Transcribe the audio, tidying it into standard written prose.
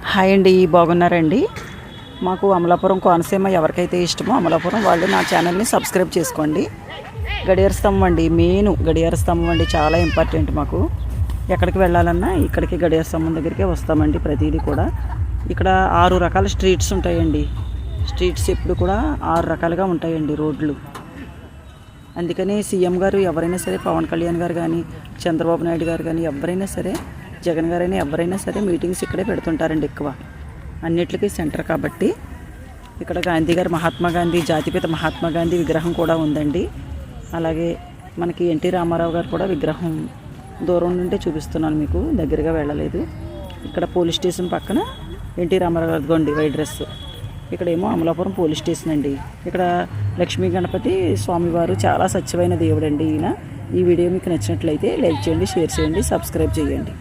Hi అండి, బాగున్నారండి? మాకు అమలాపురం కోనసీమ ఎవరికైతే ఇష్టమో అమలాపురం వాళ్ళు నా ఛానల్ని సబ్స్క్రైబ్ చేసుకోండి. గడియార స్తంభం అండి, మెయిన్ గడియార స్తంభం అండి, చాలా ఇంపార్టెంట్ మాకు. ఎక్కడికి వెళ్ళాలన్నా ఇక్కడికి గడియార స్తంభం దగ్గరికే వస్తామండి ప్రతిదీ కూడా. ఇక్కడ 6 రకాల స్ట్రీట్స్ ఉంటాయండి. స్ట్రీట్స్ ఎప్పుడు కూడా 6 రకాలుగా ఉంటాయండి రోడ్లు. అందుకని సీఎం గారు ఎవరైనా సరే, పవన్ కళ్యాణ్ గారు కానీ, చంద్రబాబు నాయుడు గారు కానీ, ఎవరైనా సరే, జగన్ గారైనా ఎవరైనా సరే మీటింగ్స్ ఇక్కడే పెడుతుంటారండి ఎక్కువ. అన్నిటికీ సెంటర్ కాబట్టి. ఇక్కడ గాంధీ గారు, మహాత్మా గాంధీ, జాతిపిత మహాత్మా గాంధీ విగ్రహం కూడా ఉందండి. అలాగే మనకి ఎన్టీ రామారావు గారు కూడా విగ్రహం దూరం నుండి చూపిస్తున్నాను మీకు, దగ్గరగా వెళ్ళలేదు. ఇక్కడ పోలీస్ స్టేషన్ పక్కన ఎన్టీ రామారావు గారు గొండి వైట్ డ్రెస్. ఇక్కడేమో అమలాపురం పోలీస్ స్టేషన్ అండి. ఇక్కడ లక్ష్మీ గణపతి స్వామివారు చాలా స్వచ్ఛమైన దేవుడు అండి ఈయన. ఈ వీడియో మీకు నచ్చినట్లయితే లైక్ చేయండి, షేర్ చేయండి, సబ్స్క్రైబ్ చేయండి.